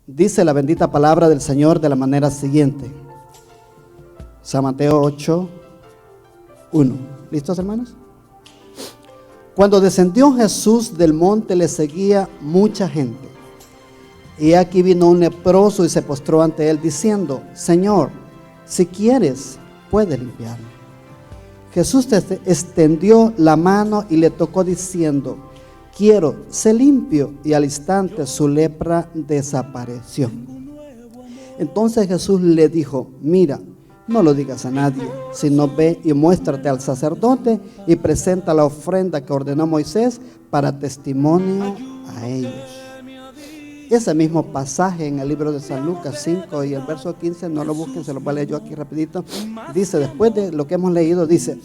Dice la bendita palabra del Señor de la manera siguiente. San Mateo 8:1. ¿Listos, hermanos? Cuando descendió Jesús del monte, le seguía mucha gente. Y aquí vino un leproso y se postró ante él diciendo: Señor, si quieres, puedes limpiarme. Jesús extendió la mano y le tocó diciendo: quiero, sé limpio. Y al instante su lepra desapareció. Entonces Jesús le dijo: mira, no lo digas a nadie, sino ve y muéstrate al sacerdote y presenta la ofrenda que ordenó Moisés para testimonio a ellos. Ese mismo pasaje en el libro de San Lucas 5 y el verso 15, no lo busquen, se lo voy a leer yo aquí rapidito. Dice, después de lo que hemos leído, dice,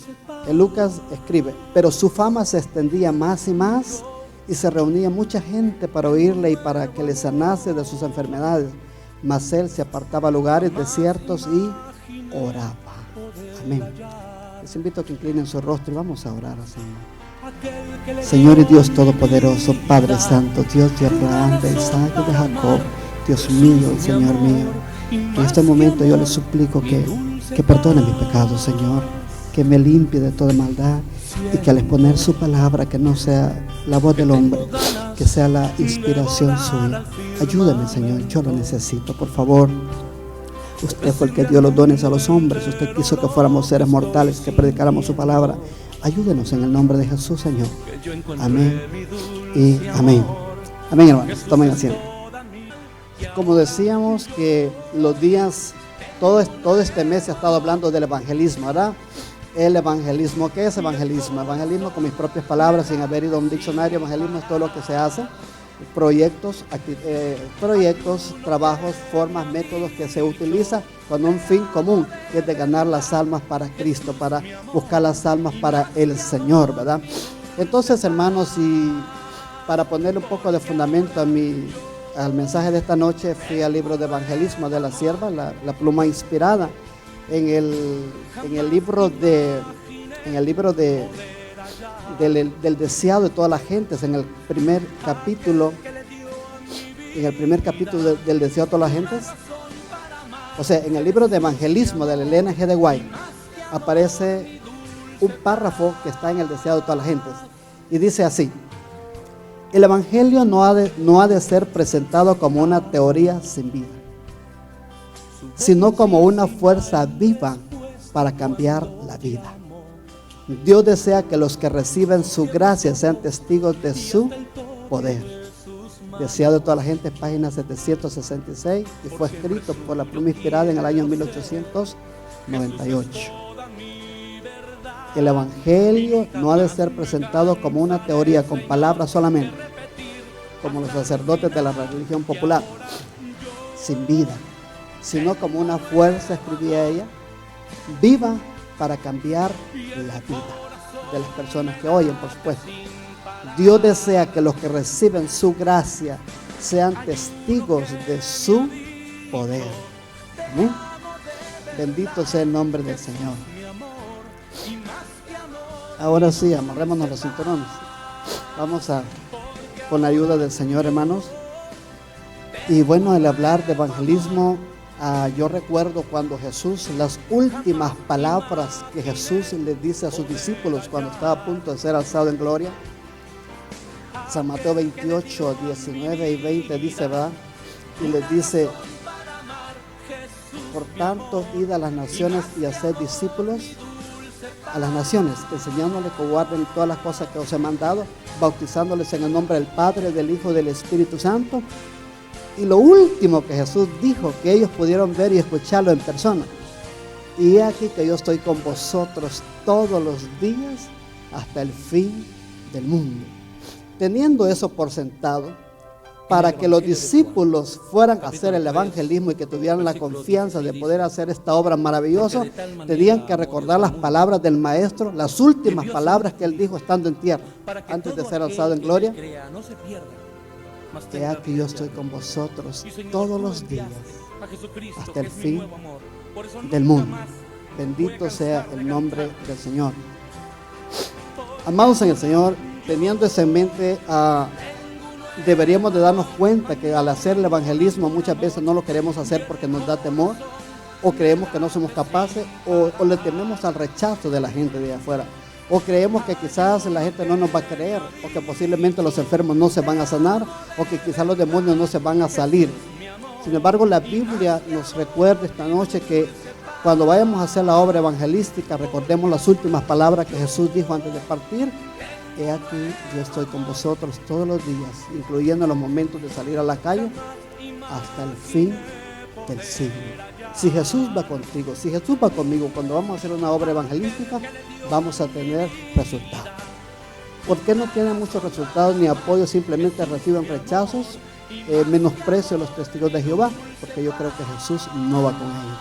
en Lucas escribe: pero su fama se extendía más y más, y se reunía mucha gente para oírle y para que le sanase de sus enfermedades. Mas él se apartaba a lugares desiertos y oraba. Amén. Les invito a que inclinen su rostro y vamos a orar al Señor. Señor y Dios Todopoderoso, Padre Santo, Dios de Abraham, de Isaac y de Jacob, Dios mío, Señor mío, en este momento yo le suplico que perdone mis pecados, Señor, que me limpie de toda maldad y que al exponer su palabra, que no sea la voz del hombre, que sea la inspiración suya. Ayúdame, Señor, yo lo necesito, por favor. Usted fue el que dio los dones a los hombres. Usted quiso que fuéramos seres mortales, que predicáramos su palabra. Ayúdenos en el nombre de Jesús, Señor. Amén y amén. Amén, hermanos. Tomen asiento. Como decíamos que los días, todo este mes se ha estado hablando del evangelismo, ¿verdad? El evangelismo. ¿Qué es evangelismo? Evangelismo, con mis propias palabras, sin haber ido a un diccionario. Evangelismo es todo lo que se hace. Proyectos, trabajos, formas, métodos que se utilizan con un fin común, que es de ganar las almas para Cristo, para buscar las almas para el Señor, ¿verdad? Entonces, hermanos, y para ponerle un poco de fundamento al mensaje de esta noche, fui al libro de evangelismo de la sierva, la pluma inspirada, en el libro del deseado de todas las gentes, en el primer capítulo del deseado de todas las gentes. O sea, en el libro de evangelismo de la Elena G. de White aparece un párrafo que está en el deseado de todas las gentes y dice así: el evangelio no ha de ser presentado como una teoría sin vida, sino como una fuerza viva para cambiar la vida. Dios desea que los que reciben su gracia sean testigos de su poder. Deseado de toda la gente, página 766, y fue escrito por la pluma inspirada en el año 1898. El evangelio no ha de ser presentado como una teoría con palabras solamente, como los sacerdotes de la religión popular, sin vida, sino como una fuerza, escribía ella, viva para cambiar la vida de las personas que oyen, por supuesto. Dios desea que los que reciben su gracia sean testigos de su poder. ¿Amén? Bendito sea el nombre del Señor. Ahora sí, amarrémonos los cinturones. Vamos con la ayuda del Señor, hermanos. Y bueno, el hablar de evangelismo, yo recuerdo cuando Jesús, las últimas palabras que Jesús les dice a sus discípulos cuando estaba a punto de ser alzado en gloria. San Mateo 28, 19 y 20 dice, ¿verdad? Y les dice: por tanto, id a las naciones y haced discípulos a las naciones, enseñándoles que guarden todas las cosas que os he mandado, bautizándoles en el nombre del Padre, del Hijo y del Espíritu Santo. Y lo último que Jesús dijo, que ellos pudieron ver y escucharlo en persona: y he aquí que yo estoy con vosotros todos los días hasta el fin del mundo. Teniendo eso por sentado, para que los discípulos fueran a hacer el evangelismo y que tuvieran la confianza de poder hacer esta obra maravillosa, tenían que recordar las palabras del Maestro, las últimas palabras que él dijo estando en tierra, antes de ser alzado en gloria: he aquí yo estoy con vosotros todos los días hasta el fin del mundo. Bendito sea el nombre del Señor. Amados en el Señor, teniendo eso en mente, deberíamos de darnos cuenta que al hacer el evangelismo muchas veces no lo queremos hacer porque nos da temor, o creemos que no somos capaces, o le tememos al rechazo de la gente de afuera, o creemos que quizás la gente no nos va a creer, o que posiblemente los enfermos no se van a sanar, o que quizás los demonios no se van a salir. Sin embargo, la Biblia nos recuerda esta noche que cuando vayamos a hacer la obra evangelística, recordemos las últimas palabras que Jesús dijo antes de partir: he aquí, yo estoy con vosotros todos los días, incluyendo los momentos de salir a la calle, hasta el fin del siglo. Si Jesús va contigo, si Jesús va conmigo, cuando vamos a hacer una obra evangelística, vamos a tener resultados. ¿Por qué no tienen muchos resultados ni apoyo? Simplemente reciben rechazos, menosprecio a los testigos de Jehová, porque yo creo que Jesús no va con ellos.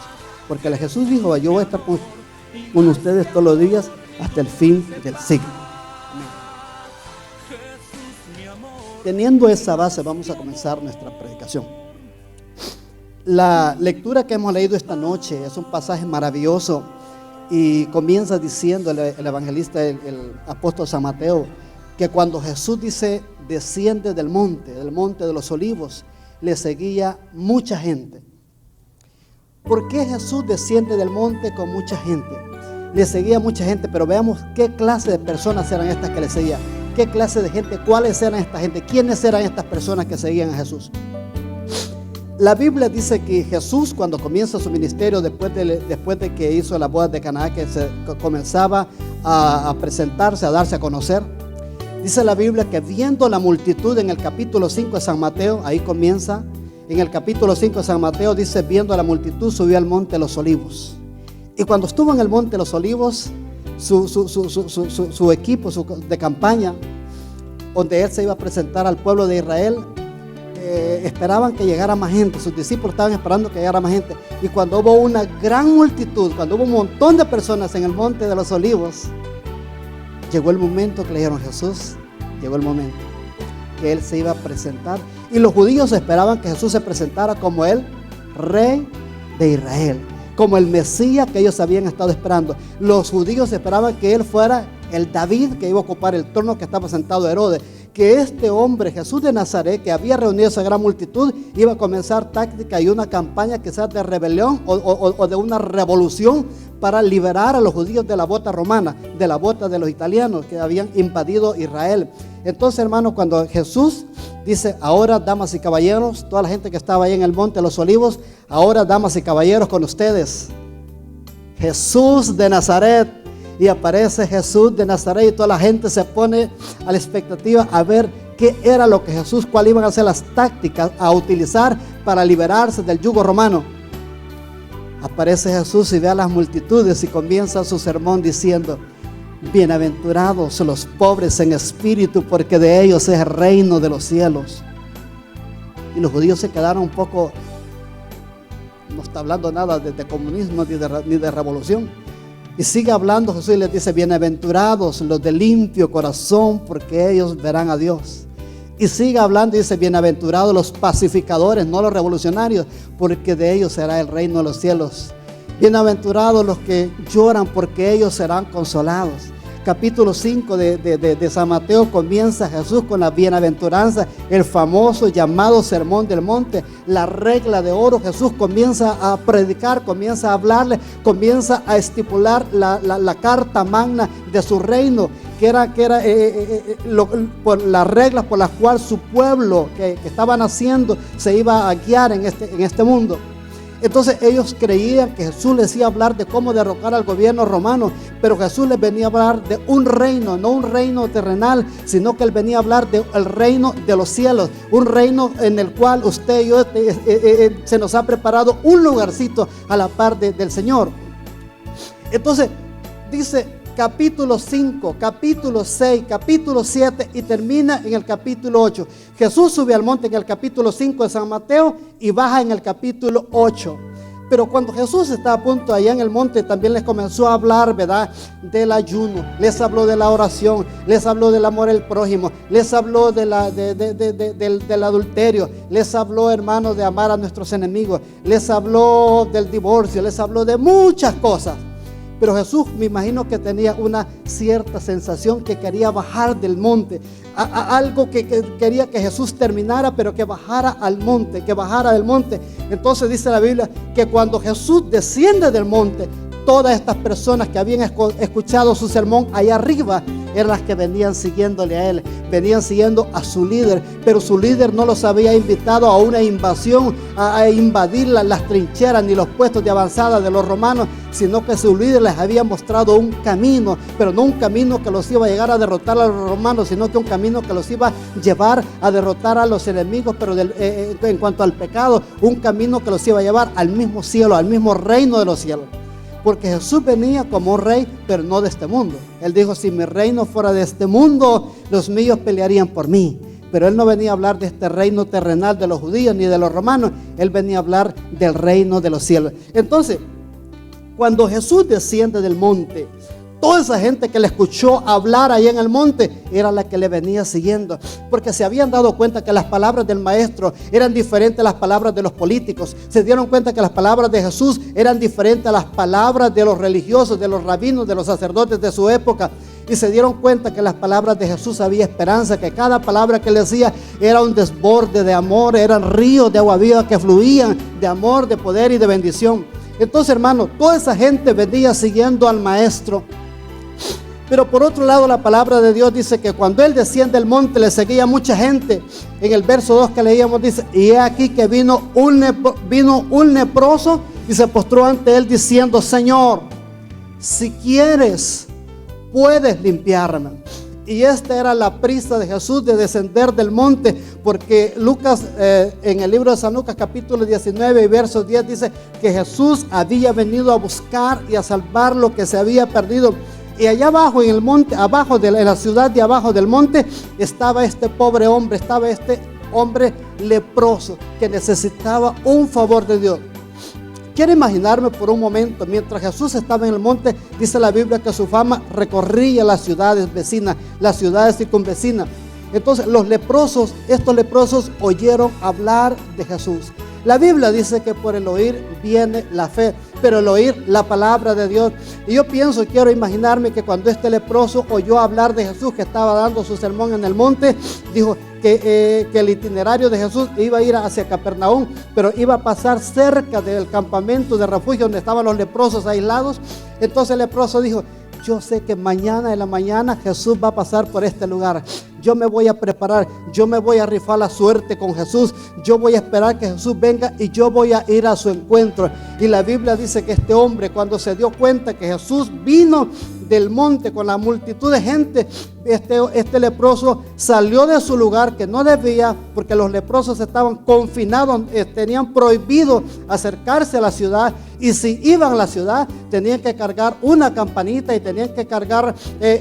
Porque Jesús dijo: yo voy a estar con ustedes todos los días hasta el fin del siglo. Teniendo esa base, vamos a comenzar nuestra predicación. La lectura que hemos leído esta noche es un pasaje maravilloso y comienza diciendo el evangelista, el apóstol San Mateo, que cuando Jesús dice desciende del monte de los olivos, le seguía mucha gente. ¿Por qué Jesús desciende del monte con mucha gente? Le seguía mucha gente, pero veamos qué clase de personas eran estas que le seguían. ¿Qué clase de gente? ¿Cuáles eran esta gente? ¿Quiénes eran estas personas que seguían a Jesús? La Biblia dice que Jesús, cuando comienza su ministerio, después de que hizo la boda de Caná, que comenzaba a presentarse, a darse a conocer, dice la Biblia que viendo la multitud, en el capítulo 5 de San Mateo, ahí comienza, en el capítulo 5 de San Mateo dice: viendo a la multitud, subió al monte de los olivos. Y cuando estuvo en el monte de los olivos, su equipo de campaña, donde él se iba a presentar al pueblo de Israel, esperaban que llegara más gente. Sus discípulos estaban esperando que llegara más gente. Y cuando hubo una gran multitud, cuando hubo un montón de personas en el monte de los olivos, llegó el momento que le dijeron: Jesús, llegó el momento que él se iba a presentar. Y los judíos esperaban que Jesús se presentara como el Rey de Israel, como el Mesías que ellos habían estado esperando. Los judíos esperaban que él fuera el David que iba a ocupar el trono que estaba sentado Herodes, que este hombre, Jesús de Nazaret, que había reunido esa gran multitud, iba a comenzar táctica y una campaña quizás de rebelión o de una revolución para liberar a los judíos de la bota romana, de la bota de los italianos que habían invadido Israel. Entonces, hermanos, cuando Jesús dice: ahora, damas y caballeros, toda la gente que estaba ahí en el monte de los olivos, ahora, damas y caballeros, con ustedes, Jesús de Nazaret. Y aparece Jesús de Nazaret y toda la gente se pone a la expectativa a ver qué era lo que Jesús, cuáles iban a ser las tácticas a utilizar para liberarse del yugo romano. Aparece Jesús y ve a las multitudes y comienza su sermón diciendo: bienaventurados los pobres en espíritu, porque de ellos es el reino de los cielos. Y los judíos se quedaron un poco, no está hablando nada de comunismo ni de revolución. Y sigue hablando Jesús y les dice: bienaventurados los de limpio corazón, porque ellos verán a Dios. Y sigue hablando y dice: bienaventurados los pacificadores, no los revolucionarios, porque de ellos será el reino de los cielos. Bienaventurados los que lloran, porque ellos serán consolados. Capítulo 5 de San Mateo comienza Jesús con la bienaventuranza, el famoso llamado Sermón del Monte, la regla de oro. Jesús comienza a predicar, comienza a hablarle, comienza a estipular la carta magna de su reino, que era por las reglas por las cuales su pueblo que estaba naciendo se iba a guiar en este mundo. Entonces ellos creían que Jesús les iba a hablar de cómo derrocar al gobierno romano, pero Jesús les venía a hablar de un reino, no un reino terrenal, sino que él venía a hablar del reino de los cielos, un reino en el cual usted y yo se nos ha preparado un lugarcito a la par del Señor. Entonces dice capítulo 5, capítulo 6, capítulo 7 y termina en el capítulo 8. Jesús sube al monte en el capítulo 5 de San Mateo y baja en el capítulo 8. Pero cuando Jesús estaba a punto allá en el monte, también les comenzó a hablar, ¿verdad?, del ayuno, les habló de la oración, les habló del amor al prójimo, les habló del adulterio, les habló, hermanos, de amar a nuestros enemigos, les habló del divorcio, les habló de muchas cosas. pero Jesús me imagino que tenía una cierta sensación que quería bajar del monte, algo que quería que Jesús terminara, pero que bajara al monte, que bajara del monte. Entonces dice la Biblia que cuando Jesús desciende del monte, todas estas personas que habían escuchado su sermón allá arriba eran las que venían siguiéndole a él, venían siguiendo a su líder, pero su líder no los había invitado a una invasión, a invadir las trincheras ni los puestos de avanzada de los romanos, sino que su líder les había mostrado un camino, pero no un camino que los iba a llegar a derrotar a los romanos, sino que un camino que los iba a llevar a derrotar a los enemigos, pero en cuanto al pecado, un camino que los iba a llevar al mismo cielo, al mismo reino de los cielos. Porque Jesús venía como rey, pero no de este mundo. Él dijo, si mi reino fuera de este mundo, los míos pelearían por mí. Pero Él no venía a hablar de este reino terrenal de los judíos ni de los romanos. Él venía a hablar del reino de los cielos. Entonces, cuando Jesús desciende del monte, toda esa gente que le escuchó hablar ahí en el monte era la que le venía siguiendo, porque se habían dado cuenta que las palabras del maestro eran diferentes a las palabras de los políticos. Se dieron cuenta que las palabras de Jesús eran diferentes a las palabras de los religiosos, de los rabinos, de los sacerdotes de su época. Y se dieron cuenta que las palabras de Jesús había esperanza, que cada palabra que le decía era un desborde de amor, eran ríos de agua viva que fluían de amor, de poder y de bendición. Entonces, hermano, toda esa gente venía siguiendo al maestro. Pero por otro lado, la palabra de Dios dice que cuando Él desciende del monte le seguía mucha gente. En el verso 2 que leíamos dice, y he aquí que vino un leproso y se postró ante Él diciendo, Señor, si quieres, puedes limpiarme. Y esta era la prisa de Jesús de descender del monte, porque Lucas, en el libro de San Lucas capítulo 19 y verso 10 dice que Jesús había venido a buscar y a salvar lo que se había perdido. Y allá abajo en el monte, en la ciudad de abajo del monte, estaba este pobre hombre, estaba este hombre leproso que necesitaba un favor de Dios. Quiero imaginarme por un momento, mientras Jesús estaba en el monte, dice la Biblia que su fama recorría las ciudades vecinas, las ciudades circunvecinas. Entonces estos leprosos oyeron hablar de Jesús. La Biblia dice que por el oír viene la fe, pero el oír la palabra de Dios. Y yo quiero imaginarme que cuando este leproso oyó hablar de Jesús, que estaba dando su sermón en el monte, dijo que el itinerario de Jesús iba a ir hacia Capernaum, pero iba a pasar cerca del campamento de refugio donde estaban los leprosos aislados. Entonces el leproso dijo, yo sé que mañana en la mañana Jesús va a pasar por este lugar. Yo me voy a preparar, yo me voy a rifar la suerte con Jesús. Yo voy a esperar que Jesús venga y yo voy a ir a su encuentro. Y la Biblia dice que este hombre, cuando se dio cuenta que Jesús vino del monte con la multitud de gente, este leproso salió de su lugar que no debía, porque los leprosos estaban confinados, tenían prohibido acercarse a la ciudad, y si iban a la ciudad tenían que cargar una campanita y tenían que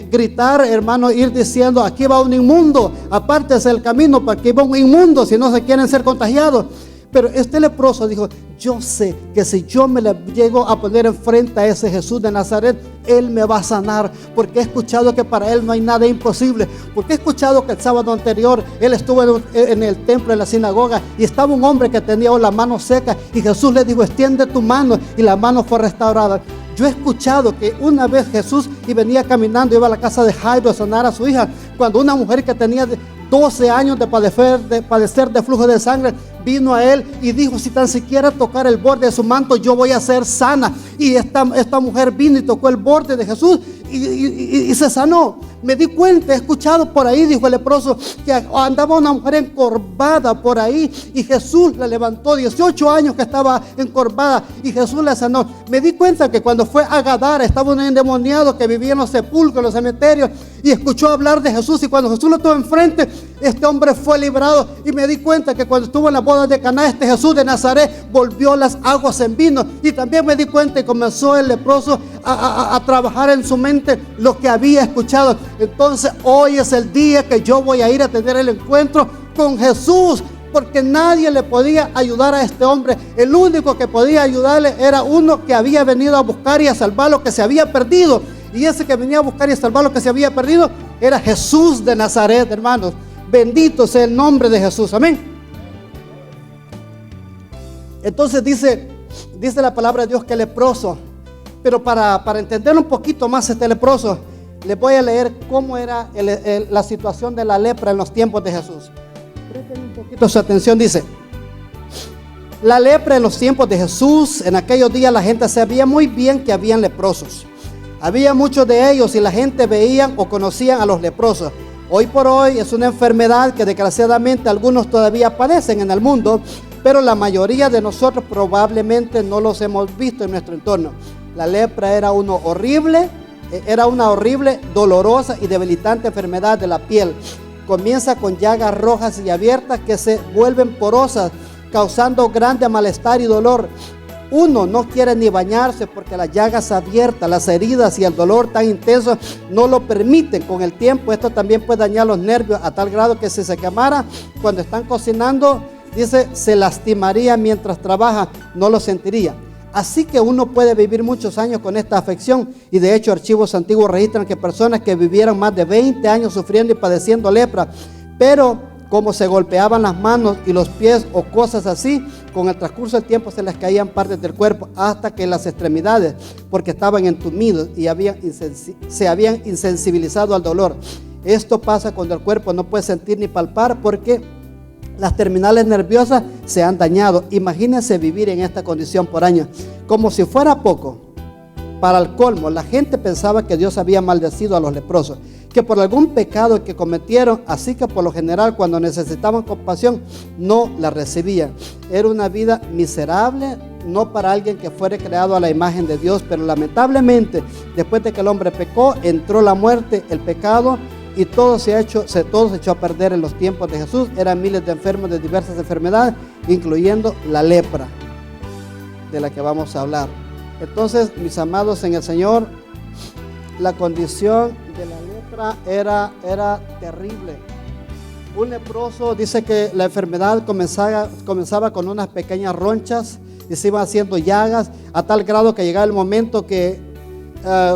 gritar, hermano, ir diciendo, aquí va un inmundo, apártese del camino, para que va un inmundo si no se quieren ser contagiados. Pero este leproso dijo, yo sé que si yo me le llego a poner enfrente a ese Jesús de Nazaret, Él me va a sanar, porque he escuchado que para Él no hay nada imposible, porque he escuchado que el sábado anterior Él estuvo en el templo, en la sinagoga, y estaba un hombre que tenía la mano seca, y Jesús le dijo, extiende tu mano, y la mano fue restaurada. Yo he escuchado que una vez Jesús venía caminando, iba a la casa de Jairo a sanar a su hija, cuando una mujer que tenía 12 años de padecer de flujo de sangre vino a él y dijo, si tan siquiera tocar el borde de su manto, yo voy a ser sana. Y esta mujer vino y tocó el borde de Jesús y se sanó. Me di cuenta, he escuchado por ahí, dijo el leproso, que andaba una mujer encorvada por ahí y Jesús la levantó. 18 años que estaba encorvada y Jesús la sanó. Me di cuenta que cuando fue a Gadara estaba un endemoniado que vivía en los sepulcros, en los cementerios, y escuchó hablar de Jesús, y cuando Jesús lo tuvo enfrente, este hombre fue librado. Y me di cuenta que cuando estuvo en la boda de Caná, este Jesús de Nazaret volvió las aguas en vino. Y también me di cuenta y comenzó el leproso a trabajar en su mente lo que había escuchado. Entonces hoy es el día que yo voy a ir a tener el encuentro con Jesús, porque nadie le podía ayudar a este hombre. El único que podía ayudarle era uno que había venido a buscar y a salvar lo que se había perdido. Y ese que venía a buscar y a salvar lo que se había perdido era Jesús de Nazaret, hermanos. Bendito sea el nombre de Jesús, amén. Entonces dice la palabra de Dios que el leproso Pero para entender un poquito más este leproso, les voy a leer cómo era la situación de la lepra en los tiempos de Jesús. Presten un poquito su atención, dice: la lepra en los tiempos de Jesús, en aquellos días la gente sabía muy bien que habían leprosos. Había muchos de ellos y la gente veían o conocían a los leprosos. Hoy por hoy es una enfermedad que desgraciadamente algunos todavía padecen en el mundo, pero la mayoría de nosotros probablemente no los hemos visto en nuestro entorno. La lepra era una horrible, dolorosa y debilitante enfermedad de la piel. Comienza con llagas rojas y abiertas que se vuelven porosas, causando grande malestar y dolor. Uno no quiere ni bañarse porque las llagas abiertas, las heridas y el dolor tan intenso no lo permiten. Con el tiempo esto también puede dañar los nervios a tal grado que si se quemara cuando están cocinando, dice, se lastimaría mientras trabaja, no lo sentiría. Así que uno puede vivir muchos años con esta afección, y de hecho archivos antiguos registran que personas que vivieron más de 20 años sufriendo y padeciendo lepra, pero como se golpeaban las manos y los pies o cosas así, con el transcurso del tiempo se les caían partes del cuerpo hasta que las extremidades, porque estaban entumidos y se habían insensibilizado al dolor. Esto pasa cuando el cuerpo no puede sentir ni palpar porque las terminales nerviosas se han dañado. Imagínense vivir en esta condición por años. Como si fuera poco, para el colmo, la gente pensaba que Dios había maldecido a los leprosos, que por algún pecado que cometieron, así que por lo general cuando necesitaban compasión no la recibían. Era una vida miserable, no para alguien que fuera creado a la imagen de Dios, pero lamentablemente después de que el hombre pecó, entró la muerte, el pecado, y todo se echó a perder en los tiempos de Jesús. Eran miles de enfermos de diversas enfermedades, incluyendo la lepra, de la que vamos a hablar. Entonces, mis amados en el Señor, la condición de la lepra era terrible. Un leproso, dice que la enfermedad comenzaba con unas pequeñas ronchas y se iban haciendo llagas a tal grado que llegaba el momento que,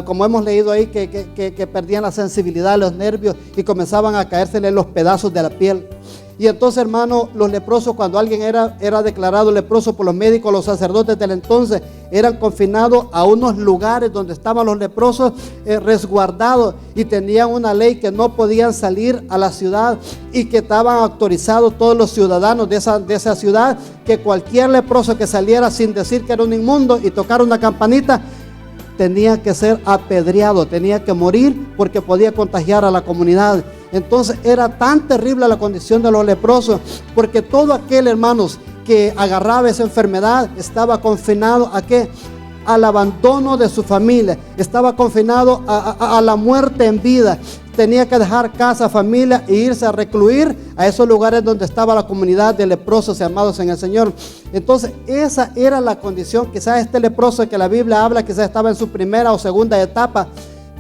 como hemos leído ahí, que perdían la sensibilidad, los nervios, y comenzaban a caérsele los pedazos de la piel. Y entonces, hermano, los leprosos, cuando alguien era declarado leproso por los médicos, los sacerdotes del entonces, eran confinados a unos lugares donde estaban los leprosos resguardados, y tenían una ley que no podían salir a la ciudad, y que estaban autorizados todos los ciudadanos de esa ciudad, que cualquier leproso que saliera sin decir que era un inmundo y tocara una campanita, tenía que ser apedreado, tenía que morir porque podía contagiar a la comunidad. Entonces era tan terrible la condición de los leprosos, porque todo aquel, hermanos, que agarraba esa enfermedad estaba confinado ¿a qué? Al abandono de su familia, estaba confinado a la muerte en vida. Tenía que dejar casa, familia e irse a recluir a esos lugares donde estaba la comunidad de leprosos amados en el Señor. Entonces esa era la condición. Quizás este leproso que la Biblia habla, quizás estaba en su primera o segunda etapa,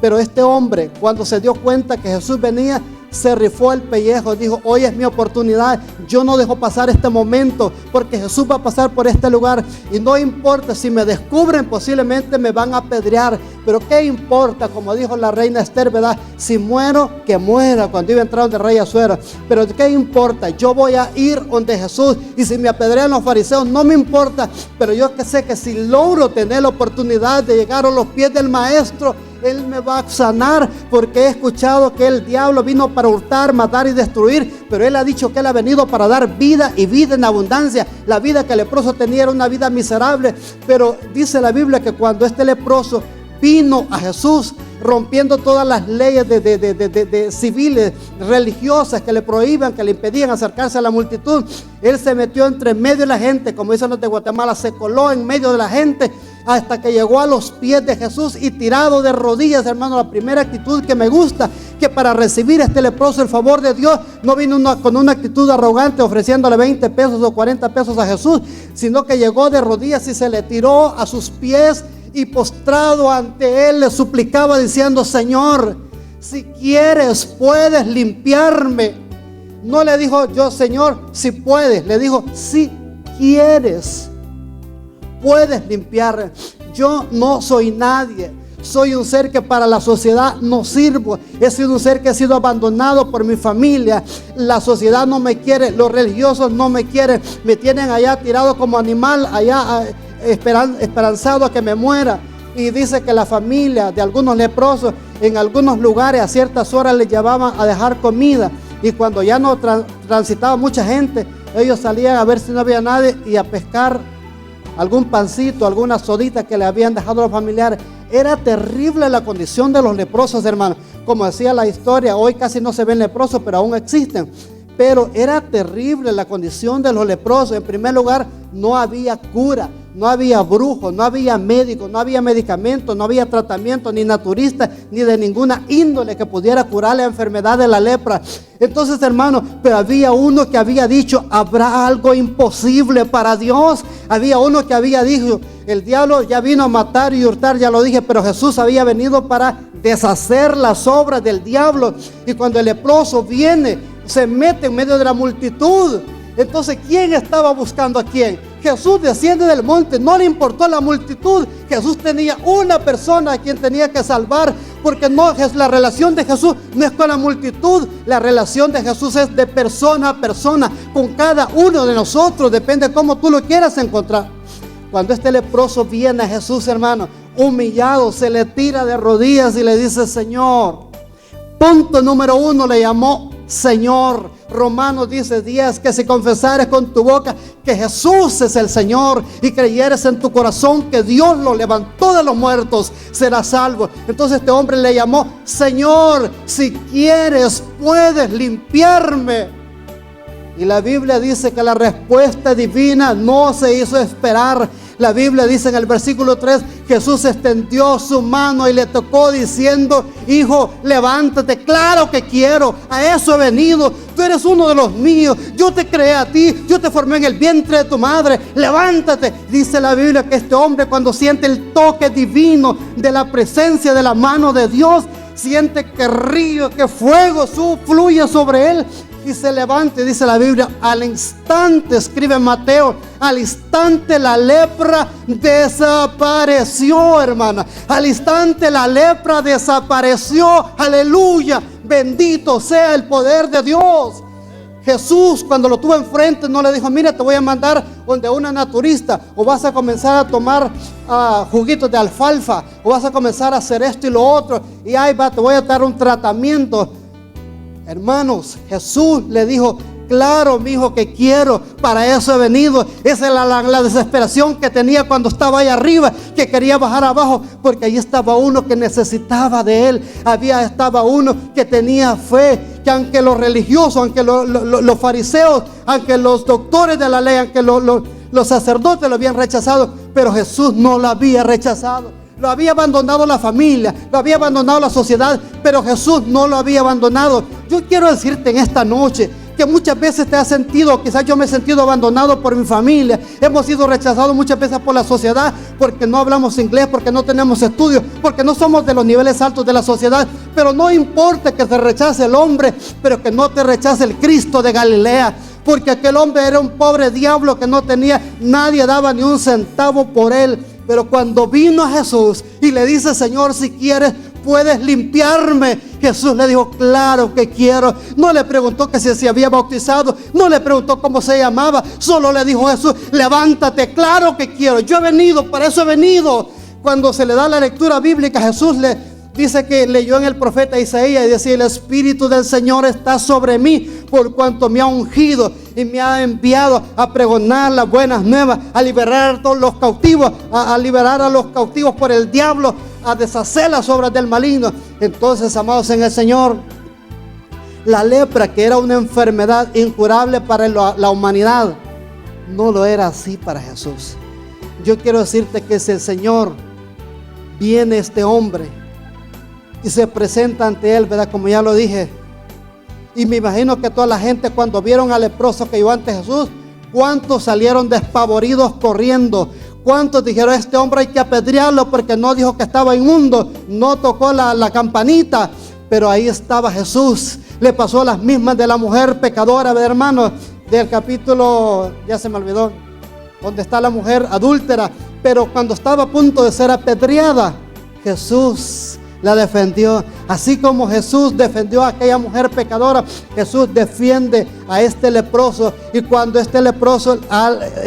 pero este hombre, cuando se dio cuenta que Jesús venía, se rifó el pellejo, dijo: hoy es mi oportunidad, yo no dejo pasar este momento, porque Jesús va a pasar por este lugar, y no importa si me descubren, posiblemente me van a apedrear, pero qué importa, como dijo la reina Esther, ¿verdad? Si muero, que muera, cuando iba a entrar donde rey Asuero, pero qué importa, yo voy a ir donde Jesús, y si me apedrean los fariseos, no me importa, pero yo que sé que si logro tener la oportunidad de llegar a los pies del maestro, Él me va a sanar, porque he escuchado que el diablo vino para hurtar, matar y destruir, pero Él ha dicho que Él ha venido para dar vida, y vida en abundancia. La vida que el leproso tenía era una vida miserable, pero dice la Biblia que cuando este leproso vino a Jesús, rompiendo todas las leyes de civiles, religiosas, que le prohíban, que le impedían acercarse a la multitud, Él se metió entre medio de la gente, como dicen los de Guatemala, se coló en medio de la gente, hasta que llegó a los pies de Jesús, y tirado de rodillas, hermano. La primera actitud que me gusta, que para recibir a este leproso el favor de Dios, no vino con una actitud arrogante ofreciéndole 20 pesos o 40 pesos a Jesús, sino que llegó de rodillas y se le tiró a sus pies, y postrado ante Él le suplicaba diciendo: Señor, si quieres puedes limpiarme. No le dijo: yo, Señor, si puedes. Le dijo: si quieres puedes limpiar. Yo no soy nadie, soy un ser que para la sociedad no sirvo. He sido un ser que he sido abandonado por mi familia. La sociedad no me quiere, los religiosos no me quieren, me tienen allá tirado como animal, allá esperanzado a que me muera. Y dice que la familia de algunos leprosos en algunos lugares a ciertas horas les llevaban a dejar comida. Y cuando ya no transitaba mucha gente, ellos salían a ver si no había nadie y a pescar algún pancito, alguna sodita que le habían dejado a los familiares. Era terrible la condición de los leprosos, hermanos. Como decía la historia, hoy casi no se ven leprosos, pero aún existen. Pero era terrible la condición de los leprosos. En primer lugar, no había cura, no había brujos, no había médicos, no había medicamentos, no había tratamiento ni naturista, ni de ninguna índole que pudiera curar la enfermedad de la lepra. Entonces, hermano, pero había uno que había dicho, ¿habrá algo imposible para Dios? Había uno que había dicho, el diablo ya vino a matar y hurtar, ya lo dije, pero Jesús había venido para deshacer las obras del diablo. Y cuando el leproso viene, se mete en medio de la multitud. Entonces, ¿quién estaba buscando a quién? Jesús desciende del monte, no le importó la multitud. Jesús tenía una persona a quien tenía que salvar, porque no es la relación de Jesús, no es con la multitud. La relación de Jesús es de persona a persona, con cada uno de nosotros, depende de cómo tú lo quieras encontrar. Cuando este leproso viene a Jesús, hermano, humillado, se le tira de rodillas y le dice, Señor. Punto número 1, le llamó Señor. Romanos dice 10, que si confesares con tu boca que Jesús es el Señor y creyeres en tu corazón que Dios lo levantó de los muertos, serás salvo. Entonces este hombre le llamó Señor, si quieres puedes limpiarme. Y la Biblia dice que la respuesta divina no se hizo esperar. La Biblia dice en el versículo 3, Jesús extendió su mano y le tocó diciendo, hijo, levántate. Claro que quiero, a eso he venido. Tú eres uno de los míos, yo te creé a ti, yo te formé en el vientre de tu madre. Levántate. Dice la Biblia que este hombre, cuando siente el toque divino de la presencia de la mano de Dios, siente que río, que fuego fluye sobre él y se levanta. Y dice la Biblia, al instante, escribe Mateo, al instante la lepra desapareció, hermana. Al instante la lepra desapareció. Aleluya, bendito sea el poder de Dios. Jesús, cuando lo tuvo enfrente, no le dijo, mira, te voy a mandar donde una naturista, o vas a comenzar a tomar juguitos de alfalfa, o vas a comenzar a hacer esto y lo otro, y ahí va, te voy a dar un tratamiento. Hermanos, Jesús le dijo, claro, mi hijo, que quiero, para eso he venido. Esa es la desesperación que tenía cuando estaba ahí arriba, que quería bajar abajo, porque ahí estaba uno que necesitaba de él. Estaba uno que tenía fe, que aunque los religiosos, aunque los fariseos, aunque los doctores de la ley, aunque los sacerdotes lo habían rechazado, pero Jesús no lo había rechazado. Lo había abandonado la familia, lo había abandonado la sociedad, pero Jesús no lo había abandonado. Yo quiero decirte en esta noche que muchas veces te has sentido, quizás yo me he sentido abandonado por mi familia. Hemos sido rechazados muchas veces por la sociedad, porque no hablamos inglés, porque no tenemos estudios, porque no somos de los niveles altos de la sociedad. Pero no importa que te rechace el hombre, pero que no te rechace el Cristo de Galilea. Porque aquel hombre era un pobre diablo que no tenía, nadie daba ni un centavo por él. Pero cuando vino a Jesús y le dice, Señor, si quieres puedes limpiarme, Jesús le dijo, claro que quiero. No le preguntó que si se había bautizado, no le preguntó cómo se llamaba, solo le dijo Jesús, levántate, claro que quiero, yo he venido, para eso he venido. Cuando se le da la lectura bíblica, Jesús le dice que leyó en el profeta Isaías y decía, el Espíritu del Señor está sobre mí, por cuanto me ha ungido y me ha enviado a pregonar las buenas nuevas, a liberar a todos los cautivos, a liberar a los cautivos por el diablo, a deshacer las obras del maligno. Entonces, amados en el Señor, la lepra, que era una enfermedad incurable para la humanidad, no lo era así para Jesús. Yo quiero decirte que si el Señor viene este hombre y se presenta ante él, ¿verdad? Como ya lo dije, y me imagino que toda la gente, cuando vieron al leproso que iba ante Jesús, ¿cuántos salieron despavoridos corriendo? ¿Cuántos dijeron, este hombre hay que apedrearlo porque no dijo que estaba inmundo, no tocó la campanita? Pero ahí estaba Jesús. Le pasó las mismas de la mujer pecadora, ¿verdad, hermano? Del capítulo, ya se me olvidó, donde está la mujer adúltera. Pero cuando estaba a punto de ser apedreada, Jesús la defendió. Así como Jesús defendió a aquella mujer pecadora, Jesús defiende a este leproso. Y cuando este leproso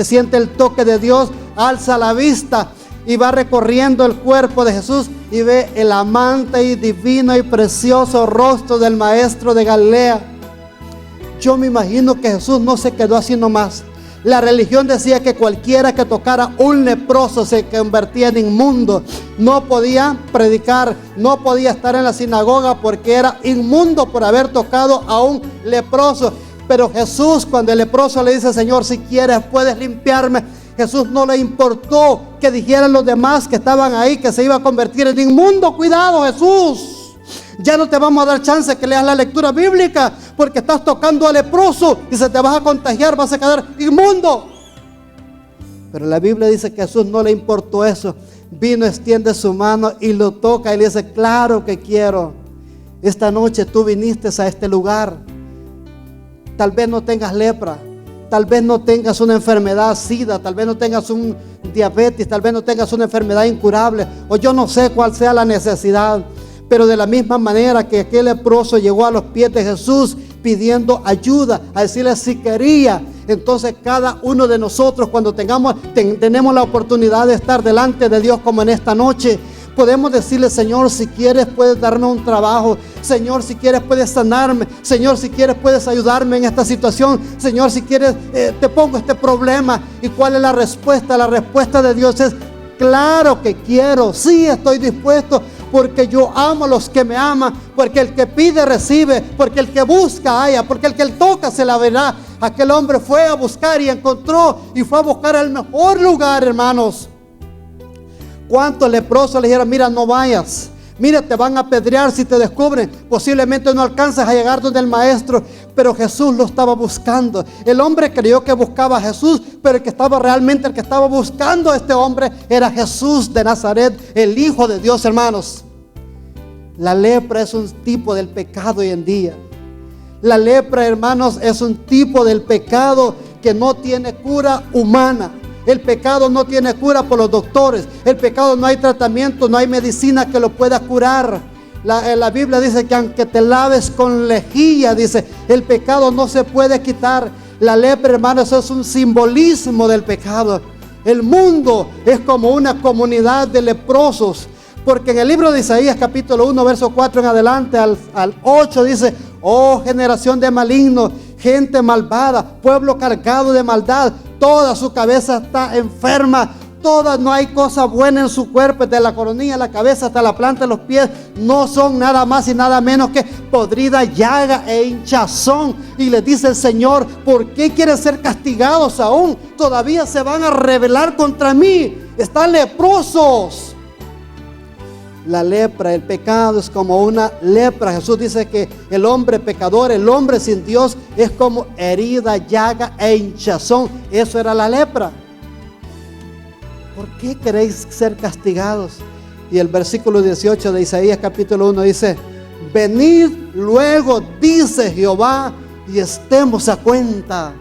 siente el toque de Dios, alza la vista y va recorriendo el cuerpo de Jesús y ve el amante y divino y precioso rostro del maestro de Galilea. Yo me imagino que Jesús no se quedó así nomás. La religión decía que cualquiera que tocara un leproso se convertía en inmundo. No podía predicar, no podía estar en la sinagoga porque era inmundo por haber tocado a un leproso. Pero Jesús, cuando el leproso le dice: Señor, si quieres puedes limpiarme, Jesús no le importó que dijeran los demás que estaban ahí que se iba a convertir en inmundo. Cuidado, Jesús. Ya no te vamos a dar chance que leas la lectura bíblica porque estás tocando al leproso y se te vas a contagiar, vas a quedar inmundo. Pero la Biblia dice que a Jesús no le importó eso. Vino, extiende su mano y lo toca y le dice: claro que quiero. Esta noche tú viniste a este lugar. Tal vez no tengas lepra, tal vez no tengas una enfermedad SIDA, tal vez no tengas un diabetes, tal vez no tengas una enfermedad incurable, o yo no sé cuál sea la necesidad. Pero de la misma manera que aquel leproso llegó a los pies de Jesús pidiendo ayuda, a decirle si quería, entonces cada uno de nosotros, cuando tenemos la oportunidad de estar delante de Dios como en esta noche, podemos decirle: Señor, si quieres puedes darme un trabajo. Señor, si quieres puedes sanarme. Señor, si quieres puedes ayudarme en esta situación. Señor, si quieres te pongo este problema. ¿Y cuál es la respuesta? La respuesta de Dios es: claro que quiero, sí estoy dispuesto, porque yo amo a los que me aman, porque el que pide recibe, porque el que busca halla, porque el que toca se la verá. Aquel hombre fue a buscar y encontró, y fue a buscar el mejor lugar, hermanos. ¿Cuántos leprosos le dijeron: mira, no vayas, mira, te van a apedrear si te descubren, posiblemente no alcances a llegar donde el maestro? Pero Jesús lo estaba buscando. El hombre creyó que buscaba a Jesús, pero el que estaba buscando a este hombre era Jesús de Nazaret, el Hijo de Dios, hermanos. La lepra es un tipo del pecado hoy en día. La lepra, hermanos, es un tipo del pecado que no tiene cura humana. El pecado no tiene cura por los doctores. El pecado no hay tratamiento, no hay medicina que lo pueda curar. La Biblia dice que aunque te laves con lejía, dice, el pecado no se puede quitar. La lepra, hermanos, es un simbolismo del pecado. El mundo es como una comunidad de leprosos. Porque en el libro de Isaías capítulo 1 verso 4 en adelante al 8 dice: oh generación de malignos, gente malvada, pueblo cargado de maldad, toda su cabeza está enferma, no hay cosa buena en su cuerpo, desde la coronilla de la cabeza hasta la planta de los pies, no son nada más y nada menos que podrida llaga e hinchazón. Y les dice el Señor: ¿por qué quieren ser castigados aún? Todavía se van a rebelar contra mí, están leprosos. La lepra, el pecado es como una lepra. Jesús dice que el hombre pecador, el hombre sin Dios, es como herida, llaga e hinchazón. Eso era la lepra. ¿Por qué queréis ser castigados? Y el versículo 18 de Isaías capítulo 1 dice: venid luego, dice Jehová, y estemos a cuenta.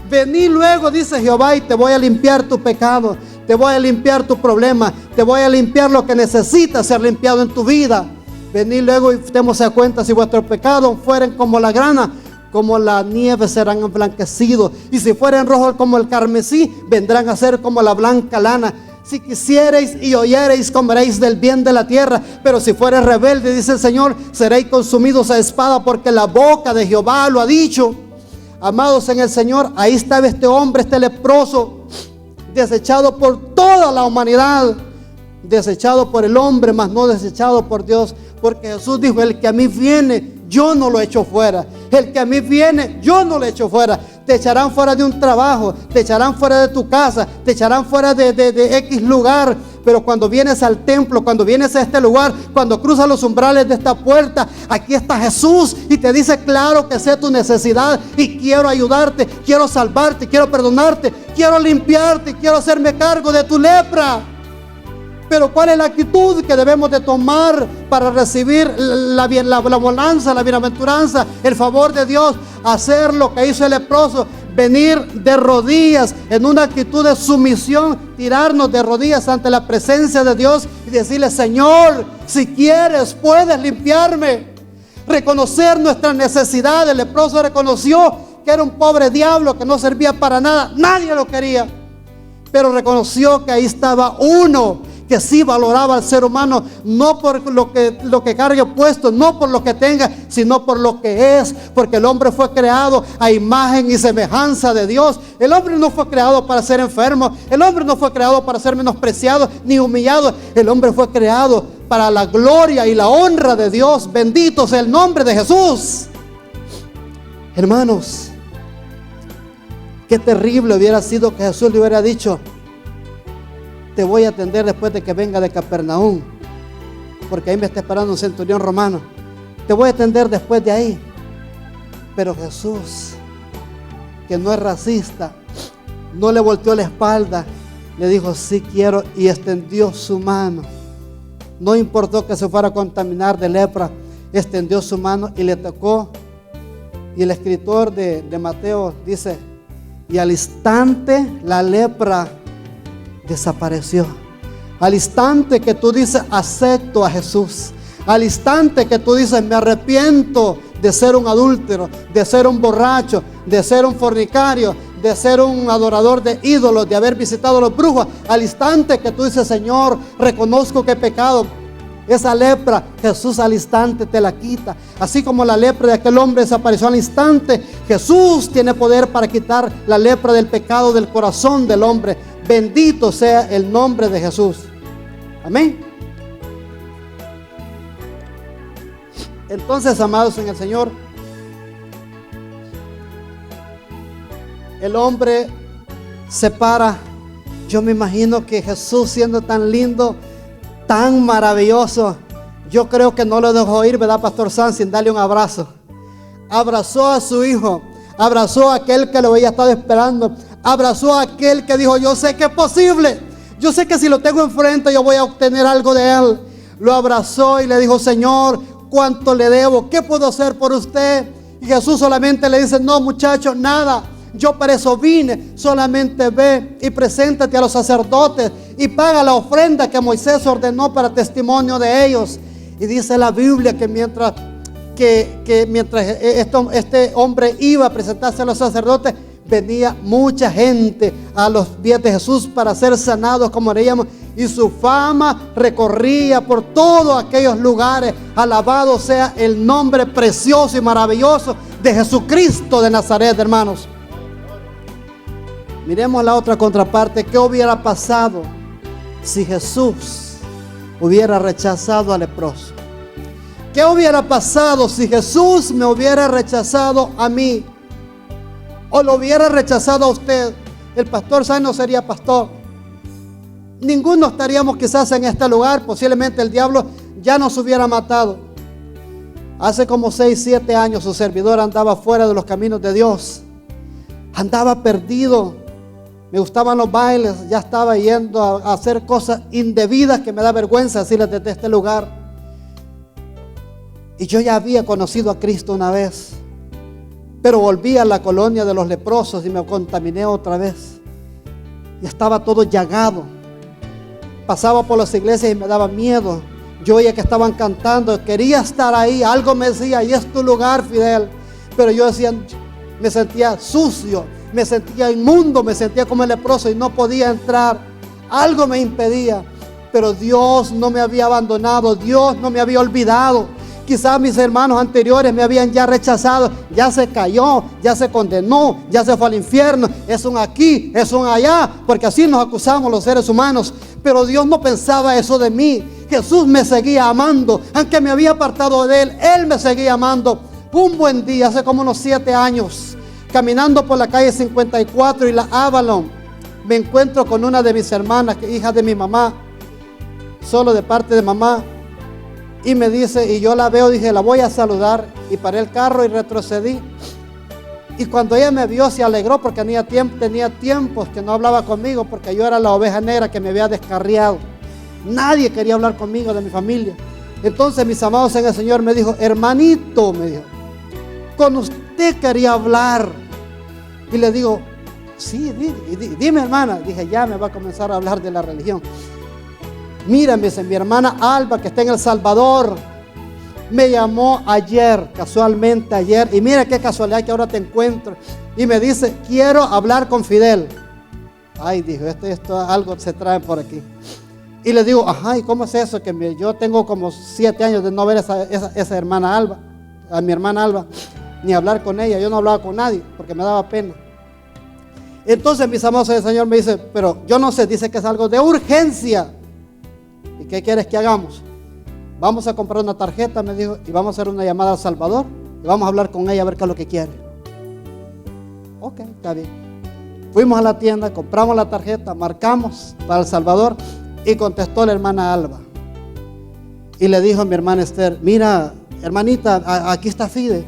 Venid luego, dice Jehová, y te voy a limpiar tu pecado, te voy a limpiar tu problema, te voy a limpiar lo que necesita ser limpiado en tu vida. Venid luego y estemos a cuenta. Si vuestros pecados fueren como la grana, como la nieve serán emblanquecidos, y si fueren rojos como el carmesí, vendrán a ser como la blanca lana. Si quisiereis y oyereis, comeréis del bien de la tierra. Pero si fuereis rebeldes, dice el Señor, seréis consumidos a espada, porque la boca de Jehová lo ha dicho. Amados en el Señor, ahí estaba este hombre, este leproso, desechado por toda la humanidad, desechado por el hombre, mas no desechado por Dios. Porque Jesús dijo: el que a mí viene, yo no lo echo fuera. El que a mí viene, yo no lo echo fuera. Te echarán fuera de un trabajo, te echarán fuera de tu casa, te echarán fuera de X lugar. Pero cuando vienes al templo, cuando vienes a este lugar, cuando cruzas los umbrales de esta puerta, aquí está Jesús y te dice: claro que sé tu necesidad y quiero ayudarte, quiero salvarte, quiero perdonarte, quiero limpiarte, quiero hacerme cargo de tu lepra. Pero ¿cuál es la actitud que debemos de tomar para recibir la bonanza, la bienaventuranza, el favor de Dios? Hacer lo que hizo el leproso: venir de rodillas en una actitud de sumisión, tirarnos de rodillas ante la presencia de Dios y decirle: Señor, si quieres puedes limpiarme. Reconocer nuestra necesidad. El leproso reconoció que era un pobre diablo que no servía para nada, nadie lo quería, pero reconoció que ahí estaba uno que sí valoraba al ser humano, no por lo que cargue puesto, no por lo que tenga, sino por lo que es, porque el hombre fue creado a imagen y semejanza de Dios. El hombre no fue creado para ser enfermo, el hombre no fue creado para ser menospreciado ni humillado, el hombre fue creado para la gloria y la honra de Dios. Bendito sea el nombre de Jesús. Hermanos, qué terrible hubiera sido que Jesús le hubiera dicho: te voy a atender después de que venga de Capernaum, porque ahí me está esperando un centurión romano. Te voy a atender después de ahí. Pero Jesús, que no es racista, no le volteó la espalda, le dijo: sí quiero, y extendió su mano. No importó que se fuera a contaminar de lepra, extendió su mano y le tocó. Y el escritor de Mateo dice: y al instante la lepra desapareció. Al instante que tú dices: acepto a Jesús, al instante que tú dices: me arrepiento de ser un adúltero, de ser un borracho, de ser un fornicario, de ser un adorador de ídolos, de haber visitado a los brujos, al instante que tú dices: Señor, reconozco que he pecado, esa lepra, Jesús al instante te la quita. Así como la lepra de aquel hombre desapareció al instante, Jesús tiene poder para quitar la lepra del pecado del corazón del hombre. Bendito sea el nombre de Jesús. Amén. Entonces, amados en el Señor, el hombre se para. Yo me imagino que Jesús, siendo tan lindo, tan maravilloso, yo creo que no lo dejó ir, ¿verdad, Pastor San? Sin darle un abrazo. Abrazó a su hijo, abrazó a aquel que lo había estado esperando, abrazó a aquel que dijo: yo sé que es posible, yo sé que si lo tengo enfrente yo voy a obtener algo de él. Lo abrazó y le dijo: Señor, ¿cuánto le debo? ¿Qué puedo hacer por usted? Y Jesús solamente le dice: no, muchacho, nada. Yo para eso vine. Solamente ve y preséntate a los sacerdotes y paga la ofrenda que Moisés ordenó para testimonio de ellos. Y dice la Biblia que mientras este hombre iba a presentarse a los sacerdotes, venía mucha gente a los pies de Jesús para ser sanados, como leíamos, y su fama recorría por todos aquellos lugares. Alabado sea el nombre precioso y maravilloso de Jesucristo de Nazaret, hermanos. Miremos la otra contraparte. ¿Qué hubiera pasado si Jesús hubiera rechazado al leproso? ¿Qué hubiera pasado si Jesús me hubiera rechazado a mí? ¿O lo hubiera rechazado a usted? El pastor Sáenz no sería pastor. Ninguno estaríamos quizás en este lugar. Posiblemente el diablo ya nos hubiera matado. Hace como 6, 7 años su servidor andaba fuera de los caminos de Dios. Andaba perdido. Me gustaban los bailes. Ya estaba yendo a hacer cosas indebidas que me da vergüenza decirles desde este lugar. Y yo ya había conocido a Cristo una vez, pero volví a la colonia de los leprosos y me contaminé otra vez. Y estaba todo llagado. Pasaba por las iglesias y me daba miedo. Yo oía que estaban cantando, quería estar ahí. Algo me decía: ahí es tu lugar, Fidel. Pero yo decía, me sentía sucio, me sentía inmundo, me sentía como el leproso y no podía entrar. Algo me impedía. Pero Dios no me había abandonado, Dios no me había olvidado. Quizás mis hermanos anteriores me habían ya rechazado, ya se cayó, ya se condenó, ya se fue al infierno. Es un aquí, es un allá, porque así nos acusamos los seres humanos. Pero Dios no pensaba eso de mí. Jesús me seguía amando, aunque me había apartado de Él, Él me seguía amando. Un buen día, hace como unos 7 años, caminando por la calle 54 y la Avalon, me encuentro con una de mis hermanas, hija de mi mamá, solo de parte de mamá. Y me dice, y yo la veo, dije, la voy a saludar. Y paré el carro y retrocedí. Y cuando ella me vio, se alegró porque tenía tiempos que no hablaba conmigo, porque yo era la oveja negra que me había descarriado. Nadie quería hablar conmigo de mi familia. Entonces mis amados en el Señor me dijo: hermanito, me dijo, con usted quería hablar. Y le digo: sí, dime, hermana. Dije: ya me va a comenzar a hablar de la religión. Mira, me dice, mi hermana Alba, que está en El Salvador, me llamó ayer, casualmente ayer, y mira qué casualidad que ahora te encuentro, y me dice: quiero hablar con Fidel. Ay, dijo, esto algo se trae por aquí. Y le digo, ajá, ¿y cómo es eso? Que yo tengo como 7 años de no ver esa hermana Alba, a mi hermana Alba, ni hablar con ella. Yo no hablaba con nadie porque me daba pena. Entonces mis amados, el Señor me dice, pero yo no sé, dice que es algo de urgencia. ¿Y qué quieres que hagamos? Vamos a comprar una tarjeta, me dijo, y vamos a hacer una llamada a El Salvador y vamos a hablar con ella a ver qué es lo que quiere. Ok, está bien. Fuimos a la tienda, compramos la tarjeta, marcamos para El Salvador y contestó la hermana Alba. Y le dijo a mi hermana Esther, mira, hermanita, aquí está Fide.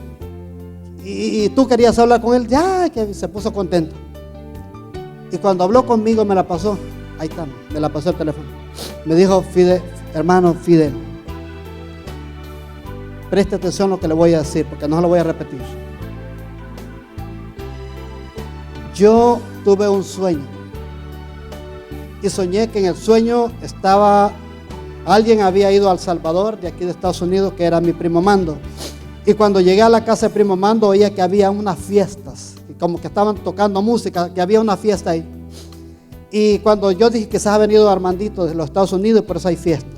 Y tú querías hablar con él, ya, que se puso contento. Y cuando habló conmigo me la pasó, ahí está, me la pasó el teléfono. Me dijo, Fide, hermano Fidel, preste atención a lo que le voy a decir, porque no se lo voy a repetir. Yo tuve un sueño y soñé que en el sueño alguien había ido a El Salvador, de aquí de Estados Unidos, que era mi primo Mando. Y cuando llegué a la casa de primo Mando, oía que había unas fiestas, como que estaban tocando música, que había una fiesta ahí. Y cuando yo dije que se ha venido Armandito de los Estados Unidos, por eso hay fiesta.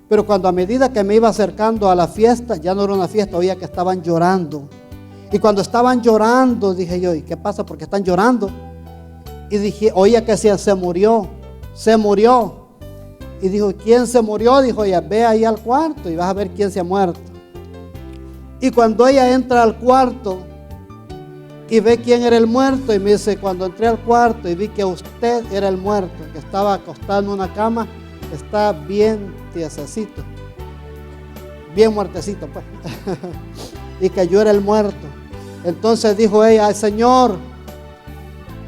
Pero cuando a medida que me iba acercando a la fiesta, ya no era una fiesta, oía que estaban llorando. Y cuando estaban llorando, dije yo, ¿y qué pasa? Porque están llorando. Y dije, oía que decían, se murió. Y dijo, ¿quién se murió? Dijo ella, ve ahí al cuarto y vas a ver quién se ha muerto. Y cuando ella entra al cuarto y ve quién era el muerto, y me dice, cuando entré al cuarto y vi que usted era el muerto, que estaba acostado en una cama, está bien tiesecito, bien muertecito pues. Y que yo era el muerto. Entonces dijo ella, ay Señor,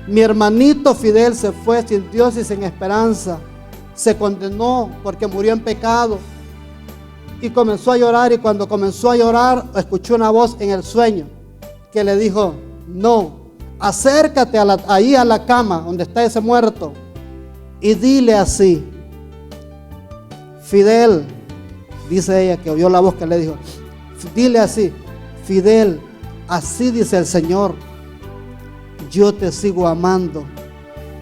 mi hermanito Fidel se fue sin Dios y sin esperanza, se condenó porque murió en pecado. Y comenzó a llorar, y cuando comenzó a llorar, escuchó una voz en el sueño que le dijo, no, acércate ahí a la cama donde está ese muerto y dile así, Fidel, dice ella que oyó la voz que le dijo, dile así, Fidel, así dice el Señor, yo te sigo amando.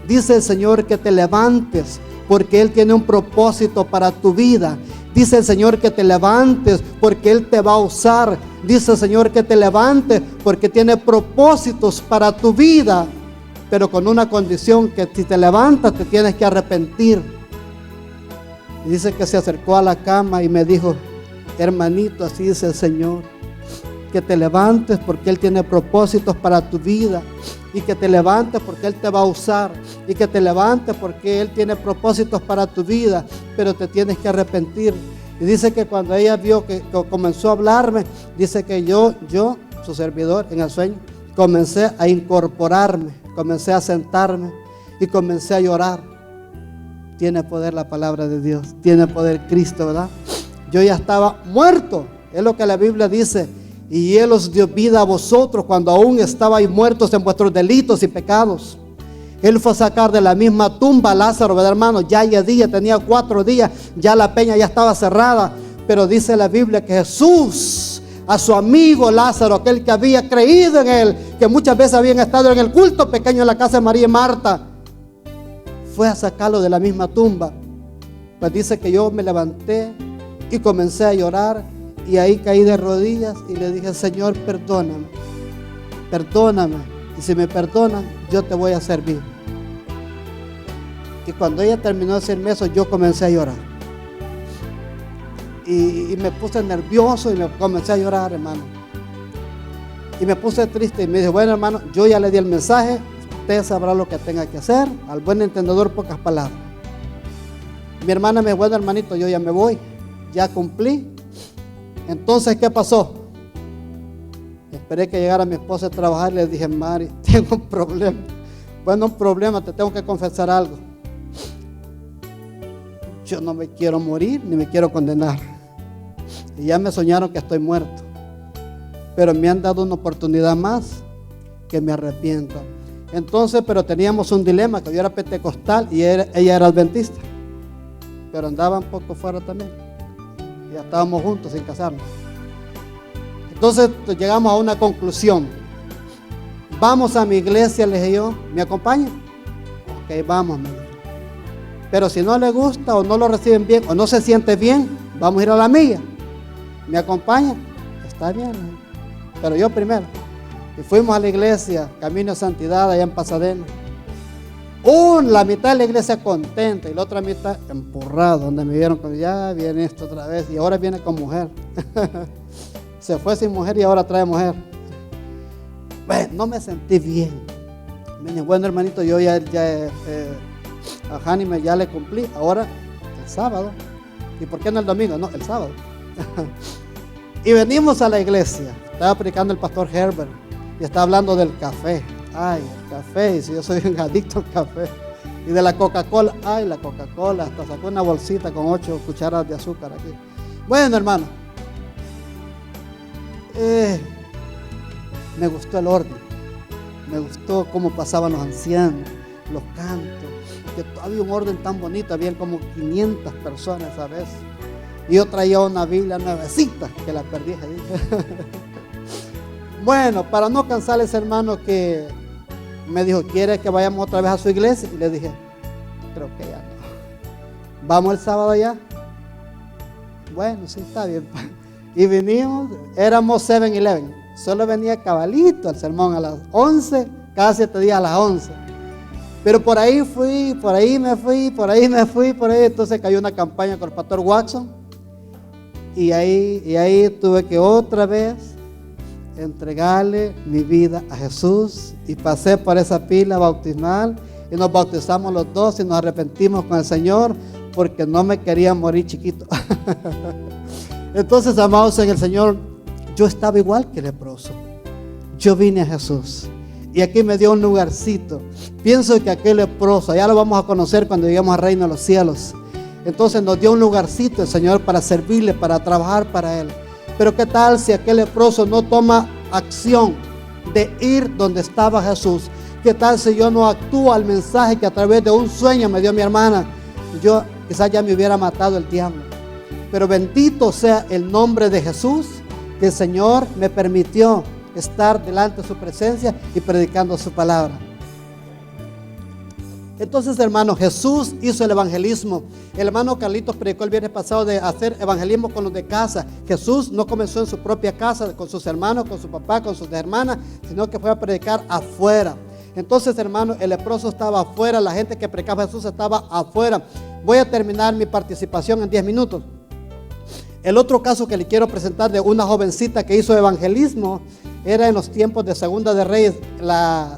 Dice el Señor que te levantes porque Él tiene un propósito para tu vida. Dice el Señor que te levantes porque Él te va a usar. Dice el Señor que te levantes porque tiene propósitos para tu vida, pero con una condición, que si te levantas te tienes que arrepentir. Y dice que se acercó a la cama y me dijo, hermanito, así dice el Señor, que te levantes porque Él tiene propósitos para tu vida, y que te levantes porque Él te va a usar, y que te levantes porque Él tiene propósitos para tu vida, pero te tienes que arrepentir. Y dice que cuando ella vio que comenzó a hablarme, dice que yo, su servidor, en el sueño, comencé a incorporarme, comencé a sentarme y comencé a llorar. Tiene poder la palabra de Dios, tiene poder Cristo, ¿verdad? Yo ya estaba muerto, es lo que la Biblia dice. Y Él os dio vida a vosotros cuando aún estabais muertos en vuestros delitos y pecados. Él fue a sacar de la misma tumba a Lázaro, ¿verdad, hermano? Ya día, tenía 4 días, ya la peña ya estaba cerrada. Pero dice la Biblia que Jesús, a su amigo Lázaro, aquel que había creído en Él, que muchas veces habían estado en el culto pequeño en la casa de María y Marta, fue a sacarlo de la misma tumba. Pues dice que yo me levanté y comencé a llorar. Y ahí caí de rodillas y le dije, Señor, perdóname, perdóname. Y si me perdonas, yo te voy a servir. Y cuando ella terminó de decirme eso, yo comencé a llorar. Y me puse nervioso y me comencé a llorar, hermano. Y me puse triste y me dijo, bueno, hermano, yo ya le di el mensaje, usted sabrá lo que tenga que hacer. Al buen entendedor, pocas palabras. Mi hermana me dijo, bueno, hermanito, yo ya me voy, ya cumplí. Entonces, ¿qué pasó? Esperé que llegara mi esposa a trabajar y le dije, Mari, tengo un problema. Bueno, un problema, te tengo que confesar algo. Yo no me quiero morir ni me quiero condenar. Y ya me soñaron que estoy muerto. Pero me han dado una oportunidad más, que me arrepienta. Entonces, pero teníamos un dilema, que yo era pentecostal y ella era adventista. Pero andaba un poco fuera también. Ya estábamos juntos sin casarnos. Entonces llegamos a una conclusión. Vamos a mi iglesia, le dije yo, ¿me acompaña? Ok, vamos, me dijo. Pero si no le gusta o no lo reciben bien o no se siente bien, vamos a ir a la milla. ¿Me acompaña? Está bien, pero yo primero. Y fuimos a la iglesia, Camino de Santidad, allá en Pasadena. La mitad de la iglesia contenta y la otra mitad empurrada, donde me vieron como ya viene esto otra vez y ahora viene con mujer. Se fue sin mujer y ahora trae mujer. Bueno, no me sentí bien. Me dije, bueno, hermanito, yo a Jánime ya le cumplí, ahora el sábado. ¿Y por qué no el domingo? No, el sábado. Y venimos a la iglesia. Estaba predicando el pastor Herbert y está hablando del café. Ay, el café, y si yo soy un adicto al café. Y de la Coca-Cola, ay, la Coca-Cola, hasta sacó una bolsita con 8 cucharadas de azúcar aquí. Bueno, hermano, me gustó el orden, me gustó cómo pasaban los ancianos, los cantos, que había un orden tan bonito, habían como 500 personas a veces. Y yo traía una Biblia nuevecita, que la perdí ahí. Bueno, para no cansarles, hermano, que me dijo, ¿quiere que vayamos otra vez a su iglesia? Y le dije, creo que ya no. ¿Vamos el sábado allá? Bueno, sí, está bien. Y vinimos, éramos 7-Eleven. Solo venía cabalito el sermón a las 11, cada 7 días a las 11. Pero por ahí fui, por ahí me fui, por ahí me fui, por ahí. Entonces cayó una campaña con el pastor Watson. Y ahí tuve que otra vez entregarle mi vida a Jesús y pasé por esa pila bautismal y nos bautizamos los dos y nos arrepentimos con el Señor porque no me quería morir chiquito. Entonces, amados en el Señor, yo estaba igual que leproso. Yo vine a Jesús y aquí me dio un lugarcito. Pienso que aquel leproso, ya lo vamos a conocer cuando lleguemos al reino de los cielos. Entonces nos dio un lugarcito el Señor para servirle, para trabajar para Él. Pero qué tal si aquel leproso no toma acción de ir donde estaba Jesús. Qué tal si yo no actúo al mensaje que a través de un sueño me dio mi hermana. Yo quizás ya me hubiera matado el diablo. Pero bendito sea el nombre de Jesús, que el Señor me permitió estar delante de su presencia y predicando su palabra. Entonces, hermano, Jesús hizo el evangelismo. El hermano Carlitos predicó el viernes pasado de hacer evangelismo con los de casa. Jesús no comenzó en su propia casa, con sus hermanos, con su papá, con sus hermanas, sino que fue a predicar afuera. Entonces, hermano, el leproso estaba afuera, la gente que predicaba a Jesús estaba afuera. Voy a terminar mi participación en 10 minutos. El otro caso que le quiero presentar de una jovencita que hizo evangelismo era en los tiempos de Segunda de Reyes.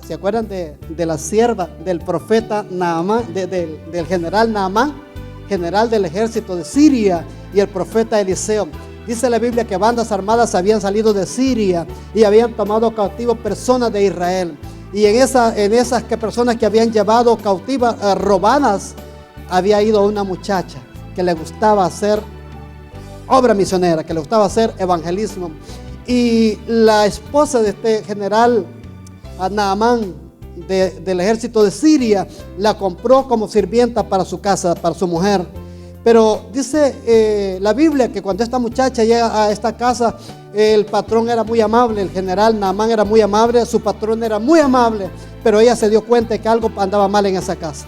¿Se acuerdan de la sierva del profeta Naamán, del general Naamán, general del ejército de Siria, y el profeta Eliseo? Dice la Biblia que bandas armadas habían salido de Siria y habían tomado cautivos personas de Israel. Y en esas personas que habían llevado cautivas, robadas, había ido una muchacha que le gustaba hacer obra misionera, que le gustaba hacer evangelismo. Y la esposa de este general Naamán del ejército de Siria la compró como sirvienta para su casa, para su mujer. Pero dice la Biblia que cuando esta muchacha llega a esta casa, el patrón era muy amable, el general Naamán era muy amable, su patrón era muy amable, pero ella se dio cuenta de que algo andaba mal en esa casa.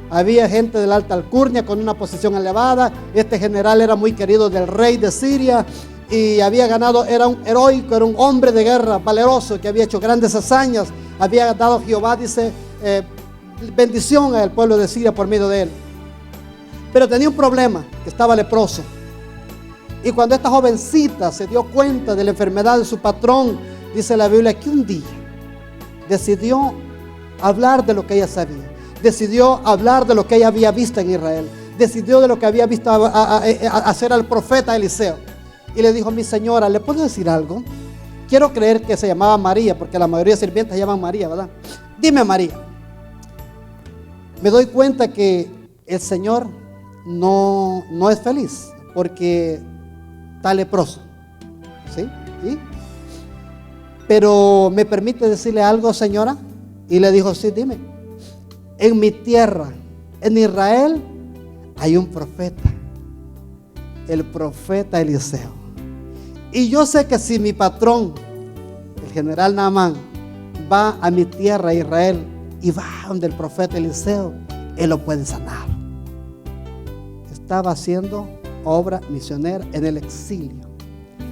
Había gente de la alta alcurnia con una posición elevada. Este general era muy querido del rey de Siria y había ganado, era un heroico, era un hombre de guerra valeroso que había hecho grandes hazañas. Había dado Jehová, dice, bendición al pueblo de Siria por medio de él. Pero tenía un problema, que estaba leproso. Y cuando esta jovencita se dio cuenta de la enfermedad de su patrón, dice la Biblia que un día decidió hablar de lo que ella sabía. Decidió hablar de lo que ella había visto en Israel. Decidió de lo que había visto hacer al profeta Eliseo. Y le dijo: mi señora, ¿le puedo decir algo? Quiero creer que se llamaba María, porque la mayoría de sirvientas se llaman María, ¿verdad? Dime, María, me doy cuenta que el Señor no es feliz porque está leproso, ¿sí? ¿Sí? Pero ¿me permite decirle algo, señora? Y le dijo: sí, dime. En mi tierra, en Israel, hay un profeta, el profeta Eliseo. Y yo sé que si mi patrón, el general Naamán, va a mi tierra, Israel, y va donde el profeta Eliseo, él lo puede sanar. estaba haciendo obra misionera en el exilio.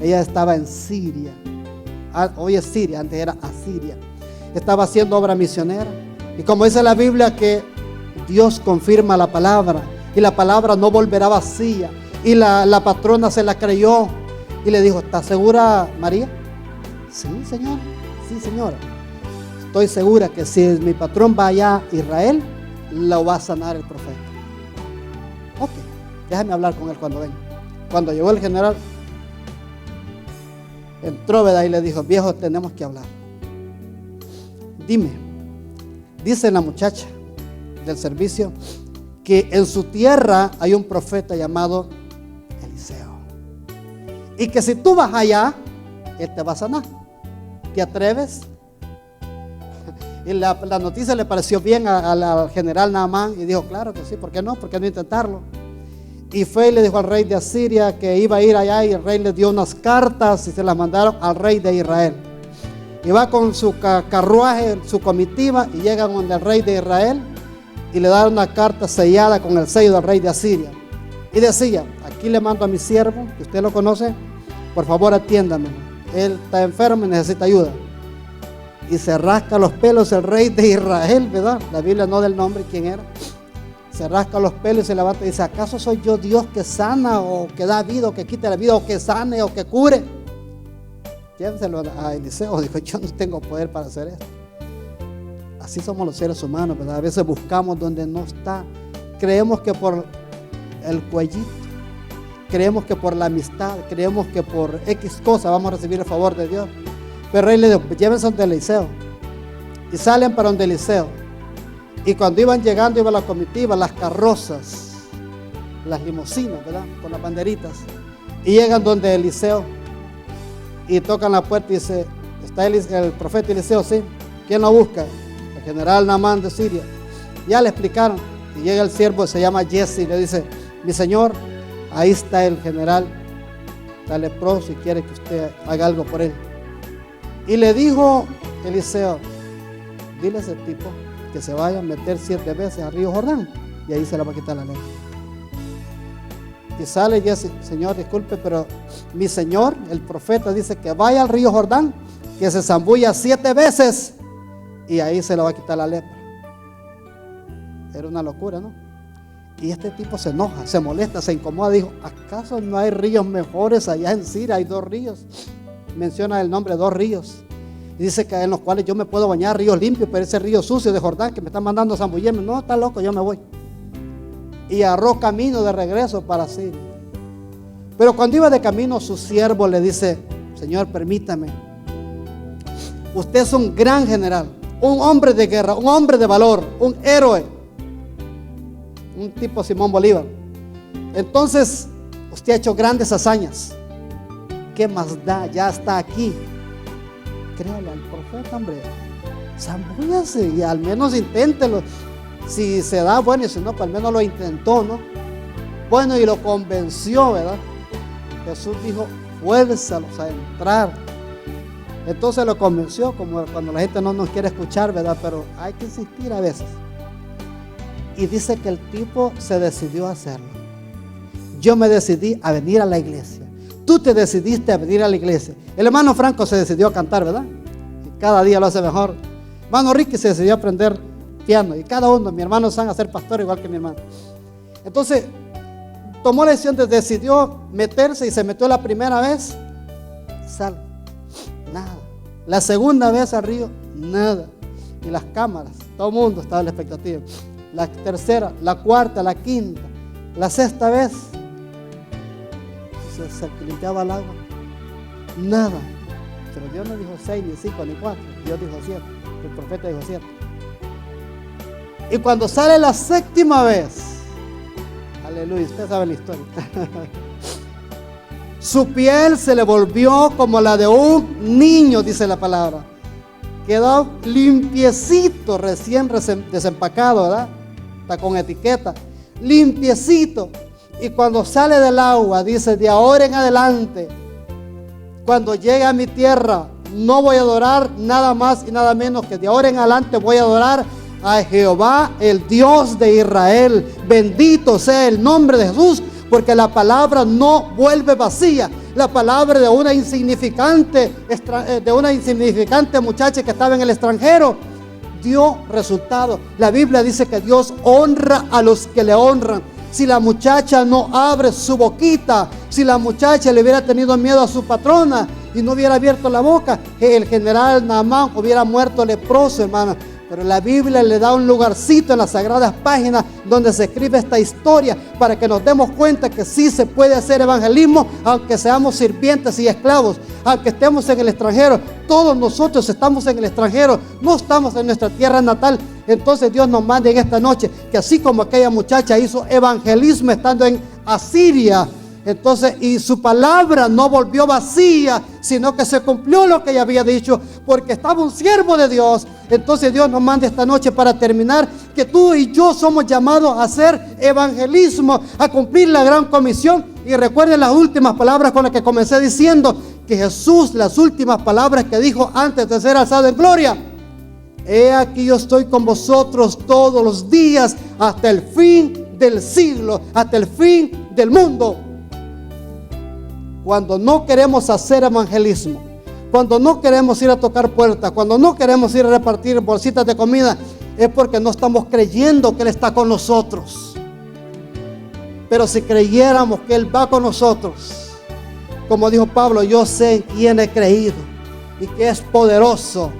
Ella estaba en Siria. Hoy es Siria, antes era Asiria. Estaba haciendo obra misionera. Y como dice la Biblia que Dios confirma la palabra y la palabra no volverá vacía. Y la patrona se la creyó y le dijo, ¿estás segura, María? Sí, señora. Sí, señora. Estoy segura que si mi patrón va allá a Israel, lo va a sanar el profeta. Ok, déjame hablar con él cuando venga. Cuando llegó el general, entró, ¿verdad? Y le dijo, viejo, tenemos que hablar. Dime, dice la muchacha del servicio, que en su tierra hay un profeta llamado Eliseo. Y que si tú vas allá, él te va a sanar. ¿Te atreves? Y la noticia le pareció bien al general Naamán y dijo, claro que sí, ¿por qué no? ¿Por qué no intentarlo? Y fue y le dijo al rey de Asiria que iba a ir allá, y el rey le dio unas cartas y se las mandaron al rey de Israel. Y va con su carruaje, su comitiva, y llegan donde el rey de Israel y le dan una carta sellada con el sello del rey de Asiria. Y decía, aquí le mando a mi siervo, que usted lo conoce, por favor atiéndame. Él está enfermo y necesita ayuda. Y se rasca los pelos el rey de Israel, ¿verdad? La Biblia no da el nombre, quién era. Se rasca los pelos y se levanta y dice, ¿acaso soy yo Dios que sana o que da vida o que quite la vida o que sane o que cure? Llévenselo a Eliseo. Dijo, yo no tengo poder para hacer esto. Así somos los seres humanos, ¿verdad? A veces buscamos donde no está. Creemos que por el cuellito, creemos que por la amistad, creemos que por X cosa vamos a recibir el favor de Dios. Pero el rey le dijo, llévense donde Eliseo. Y salen para donde Eliseo. Y cuando iban llegando, iba la comitiva, las carrozas, las limusinas, ¿verdad? Con las banderitas. Y llegan donde Eliseo. Y tocan la puerta y dice, ¿está el profeta Eliseo? Sí. ¿Quién lo busca? El general Naamán de Siria. Ya le explicaron. Y llega el siervo, se llama Jesse, y le dice, mi señor, ahí está el general, está leproso y quiere que usted haga algo por él. Y le dijo Eliseo, dile a ese tipo que se vaya a meter 7 veces al río Jordán y ahí se le va a quitar la lengua. Y sale Jesse, señor, disculpe, pero mi señor, el profeta, dice que vaya al río Jordán, que se zambulla 7 veces y ahí se le va a quitar la lepra. Era una locura, ¿no? Y este tipo se enoja, se molesta, se incomoda, dijo, ¿acaso no hay ríos mejores allá en Siria? Hay 2 ríos. Menciona el nombre de 2 ríos. Y dice que en los cuales yo me puedo bañar, ríos limpios, pero ese río sucio de Jordán que me está mandando a zambullirme, no, está loco, yo me voy. Y agarró camino de regreso para Siria. Pero cuando iba de camino, su siervo le dice, señor, permítame, usted es un gran general, un hombre de guerra, un hombre de valor, un héroe, un tipo Simón Bolívar. Entonces, usted ha hecho grandes hazañas. ¿Qué más da? Ya está aquí. Créale al profeta, hombre. Zambúllase y al menos inténtelo. Si se da, bueno, y si no, pues al menos lo intentó, ¿no? Bueno, y lo convenció, ¿verdad? Jesús dijo, fuérzalos a entrar. Entonces lo convenció, como cuando la gente no nos quiere escuchar, ¿verdad? Pero hay que insistir a veces. Y dice que el tipo se decidió a hacerlo. Yo me decidí a venir a la iglesia. Tú te decidiste a venir a la iglesia. El hermano Franco se decidió a cantar, ¿verdad? Y cada día lo hace mejor. Hermano Ricky se decidió a aprender piano. Y cada uno, mi hermano San, a ser pastor igual que mi hermano. Entonces, tomó la decisión, decidió meterse y se metió la primera vez. Sal, nada. La segunda vez al río, nada. Y las cámaras, todo el mundo estaba en la expectativa. La tercera, la cuarta, la quinta, la sexta vez. Se limpiaba el agua, nada. Pero Dios no dijo 6, ni 5, ni 4. Dios dijo 7. El profeta dijo 7. Y cuando sale la séptima vez, aleluya, usted sabe la historia. Su piel se le volvió como la de un niño, dice la palabra. Quedó limpiecito, recién desempacado, ¿verdad? Está con etiqueta, limpiecito. Y cuando sale del agua, dice, de ahora en adelante, cuando llegue a mi tierra, no voy a adorar nada más y nada menos que de ahora en adelante voy a adorar a Jehová, el Dios de Israel. Bendito sea el nombre de Jesús, porque la palabra no vuelve vacía. La palabra de una insignificante muchacha que estaba en el extranjero dio resultado. La Biblia dice que Dios honra a los que le honran. Si la muchacha no abre su boquita, si la muchacha le hubiera tenido miedo a su patrona y no hubiera abierto la boca, el general Naamán hubiera muerto leproso, hermano. Pero la Biblia le da un lugarcito en las sagradas páginas donde se escribe esta historia para que nos demos cuenta que sí se puede hacer evangelismo, aunque seamos sirvientes y esclavos, aunque estemos en el extranjero. Todos nosotros estamos en el extranjero, no estamos en nuestra tierra natal. Entonces Dios nos manda en esta noche que así como aquella muchacha hizo evangelismo estando en Asiria, entonces, y su palabra no volvió vacía, sino que se cumplió lo que ella había dicho, porque estaba un siervo de Dios. Entonces Dios nos manda esta noche para terminar que tú y yo somos llamados a hacer evangelismo, a cumplir la gran comisión. Y recuerden las últimas palabras con las que comencé diciendo que Jesús, las últimas palabras que dijo antes de ser alzado en gloria: he aquí yo estoy con vosotros todos los días hasta el fin del siglo, hasta el fin del mundo. Cuando no queremos hacer evangelismo, cuando no queremos ir a tocar puertas, cuando no queremos ir a repartir bolsitas de comida, es porque no estamos creyendo que Él está con nosotros. Pero si creyéramos que Él va con nosotros, como dijo Pablo, yo sé en quién he creído y que es poderoso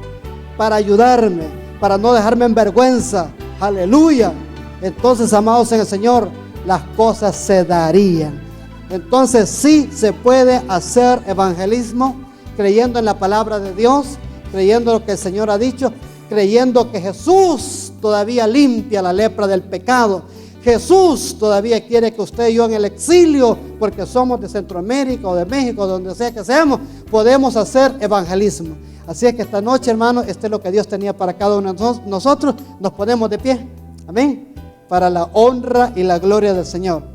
para ayudarme, para no dejarme en vergüenza. Aleluya. Entonces, amados en el Señor, las cosas se darían. Entonces sí se puede hacer evangelismo creyendo en la palabra de Dios, creyendo lo que el Señor ha dicho, creyendo que Jesús todavía limpia la lepra del pecado. Jesús todavía quiere que usted y yo en el exilio, porque somos de Centroamérica o de México, donde sea que seamos, podemos hacer evangelismo. Así es que esta noche, hermano, esto es lo que Dios tenía para cada uno de nosotros. Nos ponemos de pie, amén, para la honra y la gloria del Señor.